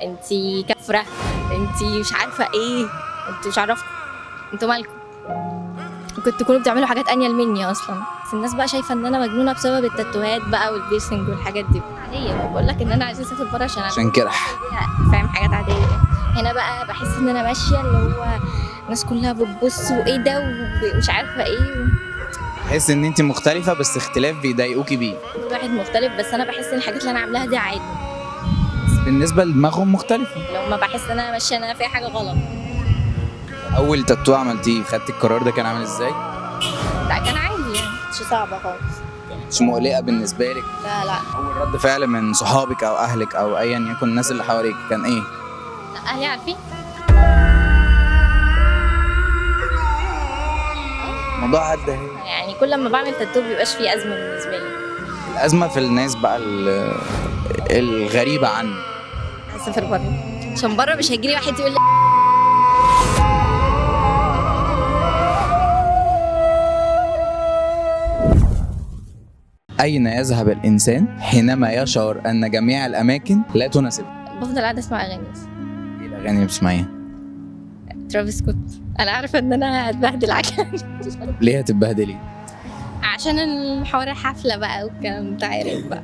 انتي كفرة، انتي مش عارفة ايه، انتوا مش عارفكم، انتوا مالكم. كنت تكونوا بتعملوا حاجات انيل مني اصلا، بس الناس بقى شايفه ان انا مجنونه بسبب التاتوهات بقى والبيرسنج والحاجات دي عاديه. بقول لك ان انا عايزه اسافر بره عشان كده فاهم حاجات عاديه. هنا بقى بحس ان انا ماشيه اللي هو الناس كلها بتبص وايه ده ومش عارفه ايه. بحس ان انت مختلفه، بس اختلاف بيضايقوكي بيه. كل واحد مختلف، بس انا بحس ان الحاجات اللي انا عاملاها دي عادي. بس بالنسبه لدماغهم مختلفه. لو ما بحس ان انا ماشيه انا فيها حاجه غلط. اول تاتو عملتيه خدت القرار ده كان عامل ازاي؟ لا كان عادي يعني، مش صعبه خالص. مش مقلقه بالنسبه لك؟ لا اول رد فعل من صحابك او اهلك او ايا يكن الناس اللي حواليك كان ايه؟ لا اهلي عارفين. الموضوع عدى اهي. يعني كل ما بعمل تاتو بيبقاش فيه ازمه بالنسبه لي. الازمه في الناس بقى الغريبه عني. هسافر بره عشان بره مش هيجيلي واحد يقول لي أين يذهب الإنسان حينما يشعر أن جميع الأماكن لا تناسبه؟ بفضل قاعده اسمع اغاني بس. إيه الأغاني اللي بتسمعيها؟ ترافيس سكوت. انا عارفه ان انا هتبهدل عشان ليه هتتبهدلي؟ عشان الحوار الحفله بقى والكلام انت عارف بقى.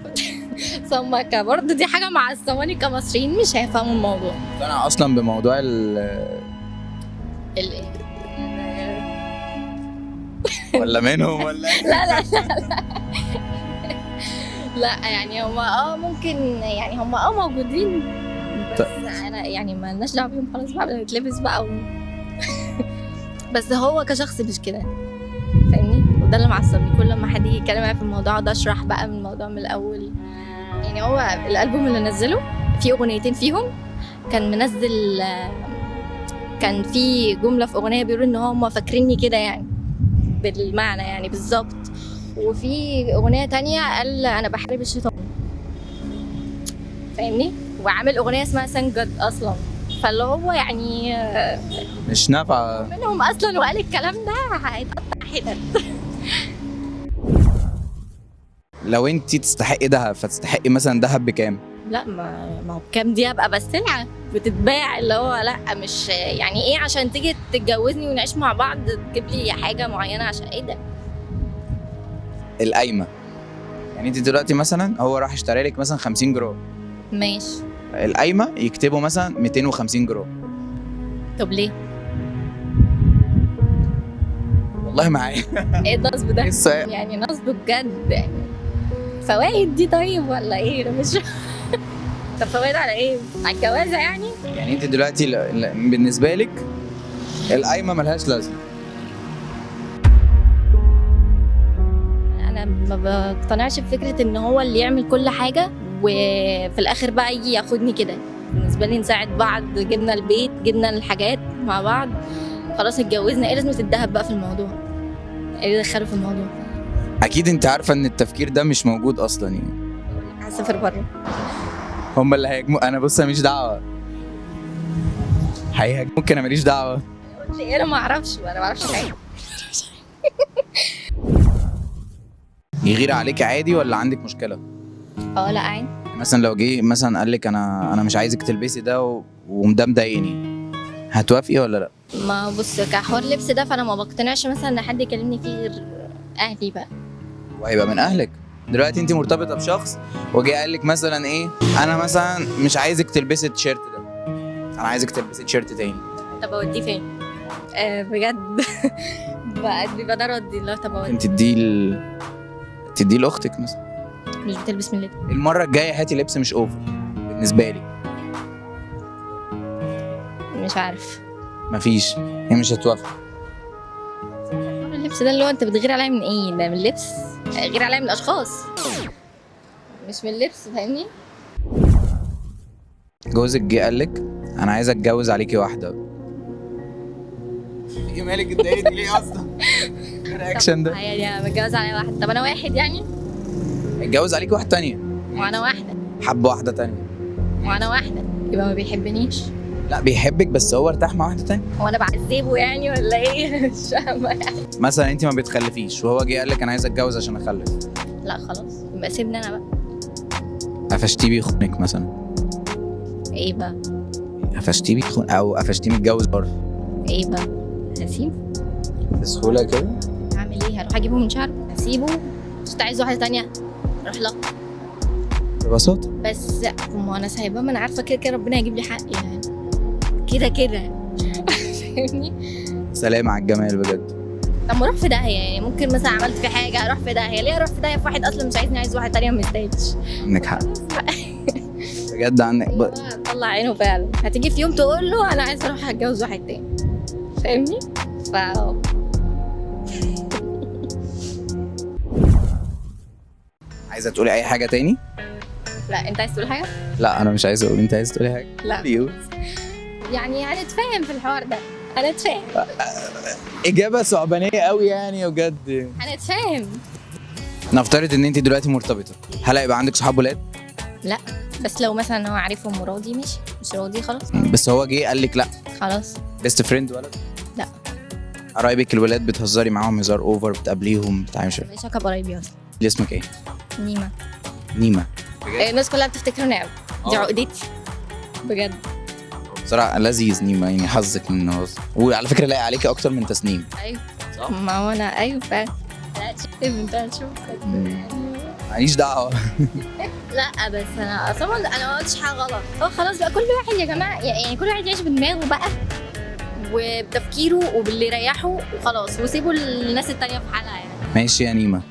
سمكه برضه دي حاجه معصباني كمصريين مش هيفهموا الموضوع. أنا أصلا بموضوع الايه؟ ولا منهم ولا لا لا يعني هما ممكن يعني هما موجودين، بس انا يعني ما لناش دعوه بيهم خلاص بقى بنتلبس بقى بس هو كشخص مش كده فاهمني، وده اللي معصبني. كل ما حد يجي يتكلم معايا في الموضوع ده اشرح بقى من الموضوع من الاول. يعني هو الالبوم اللي نزله في اغنيتين فيهم كان منزل، كان في جمله في اغنيه بيقولوا ان هم فاكريني كده يعني بالمعنى يعني بالظبط، وفي اغنيه تانية قال انا بحارب الشيطان فاهمني، وعامل اغنيه اسمها سانجد اصلا، فاللي هو يعني مش نافعة منهم اصلا وقال الكلام ده هيتقطع حتت. لو انت تستحقي دهب فتستحقي مثلا دهب بكام؟ لا ما هو بكام دي ابقى بس سلعه بتتباع، اللي هو لا مش يعني ايه عشان تيجي تتجوزني ونعيش مع بعض تجيب لي حاجه معينه عشان ايه ده. القايمة، يعني انت دلوقتي مثلا هو راح اشتري لك مثلا 50 جرام، ماشي، القايمة يكتبوا مثلا 250 جرام. طب ليه؟ والله معايا. ايه النصب ده؟ السؤال. يعني نصب بجد يعني. فوائد دي طيب ولا ايه؟ انا مش طب فوائد على ايه؟ على الجوازه يعني؟ يعني انت دلوقتي بالنسبة لك القايمة ملهاش لازمة. انا ما بقتنعش بفكره ان هو اللي يعمل كل حاجه وفي الاخر بقى يجي ياخدني كده. بالنسبه لي نساعد بعض، جبنا البيت جبنا الحاجات مع بعض خلاص اتجوزنا، ايه لازمه الدهب بقى في الموضوع؟ ايه اللي دخله في الموضوع؟ اكيد انت عارفة ان التفكير ده مش موجود اصلا يعني. هسافر بره. هم اللي هيهاجموا، انا بص ماليش دعوة. هيهاجموك انا ماليش دعوة. قلت ايه؟ انا ما اعرفش حاجه. يغير عليك عادي ولا عندك مشكلة؟ لا عادي. مثلا لو جه مثلا قال لك انا مش عايزك تلبسي ده وده مضايقني، هتوافقي ولا لا؟ ما بص كحوار لبس ده فانا ما بقتنعش مثلا ان حد يكلمني فيه غير اهلي بقى. وهيبقى من اهلك. دلوقتي انت مرتبطه بشخص وجه قال لك مثلا ايه، انا مثلا مش عايزك تلبسي التيشيرت ده، انا عايزك تلبسي تيشيرت تاني. طب اوديه فين؟ بجد. بيبقى ده ردي اللي هو طب اوديه. انت تديه لاختك مثلا. مش بتلبس من ليه؟ المره الجايه هاتي لبس مش اوفر بالنسبه لي. مش عارف. مفيش، هي مش هتوافق. اللبس ده اللي هو انت بتغير عليا من ايه؟ ده من اللبس؟ غير عليا من الاشخاص مش من اللبس فاهمني. جوزك جه قال لك انا عايز اتجوز عليكي واحده، ايه مالك اتضايقتي ليه اصلا؟ الرياكشن ده يعني انا متجوز على واحد، طب انا واحد يعني اتجوز عليكي واحده تانية وانا واحده، حب واحده تانية وانا واحده يبقى ما بيحبنيش. لا بيحبك بس هو ارتاح مع واحده تانية. هو انا بعذبه يعني ولا ايه؟ مش فاهمه يعني. مثلا انت ما بتخلفيش وهو جه قال لك انا عايز اتجوز عشان اخلف، لا خلاص يبقى سيبني انا بقى. قفشتيه بيخونك مثلا. ايه ايه بقى؟ قفشتيه بيخون او قفشتيه متجوز بره ايه بقى؟ هسيبه؟ بسهوله كده؟ هعمل ايه؟ هروح اجيبه من شعره؟ هسيبه؟ مش عايز واحده تانية اروح لها؟ ببساطه. بس ما انا سايباه، ما انا عارفه كده كده ربنا هيجيب لي حقي يعني، كده كده. فاهمني؟ سلام على الجمال بجد. طب ما اروح في داهيه يعني، ممكن مثلا عملت في حاجه اروح في داهيه، ليه اروح في داهيه في واحد اصلا مش عايزني، عايز واحد تانية ما يستاهلش. عندك حق بجد عندك طلع عينه فعلا، هتيجي في يوم تقول له انا عايز اروح اتجوز واحد تاني، فاهمني؟ ف عايزه تقولي اي حاجه تاني؟ لا انت عايز تقول حاجه؟ لا انا مش عايز اقول، انت عايز تقولي حاجه؟ لا ليه؟ يعني هنتفاهم في الحوار ده، هنتفاهم اجابه صعبانيه قوي يعني بجد. هنتفاهم. نفترض ان انت دلوقتي مرتبطه، هل هيبقى عندك صحاب ولاد؟ لا بس لو مثلا هو عارفهم وراضي ماشي، مش راضي خلاص. بس هو جه قال لك لا. خلاص. بيست فريند ولد؟ لا. قرايبك الولاد بتهزري معاهم هزار اوفر، بتقابليهم بتعملي شو؟ ماليش علاقه بقرايبي اصلا. اللي اسمك ايه؟ نيمه. نيمه. الناس كلها بتفتكره نعم، دي عقدتي بجد. بصراحه لذيذ نيمه، يعني حظك من النهارده، وعلى فكره لاقي عليكي اكتر من تسنيم. ايوه صح، ما هو انا ايوه فعلا. لا تشوف انت هتشوف. ماليش دعوه. لا بس انا اصلا انا ما قلتش حاجه غلط، هو خلاص بقى كل واحد يا جماعه يعني كل واحد يعيش بدماغه بقى وبتفكيره وباللي يريحه وخلاص، وسيبوا الناس التانية في حالها يعني. ماشي يا نيمه،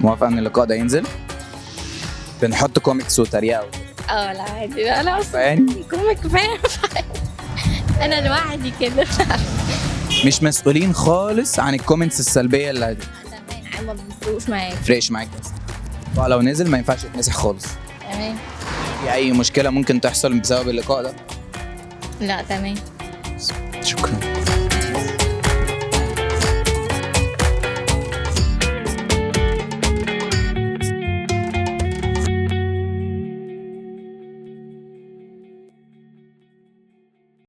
موافقه ان اللقاء ده ينزل؟ بنحط كوميكس وتريقه لا عادي، انا اصلا يعني كوميك كفايه. انا لوحدي كده. مش مسؤولين خالص عن الكومنتس السلبيه اللي تمام، ما بيفرقوش معايا. فرقش معاك بس. لو نزل ما ينفعش يتمسح خالص. تمام. في اي مشكله ممكن تحصل بسبب اللقاء ده؟ لا تمام. شكرا.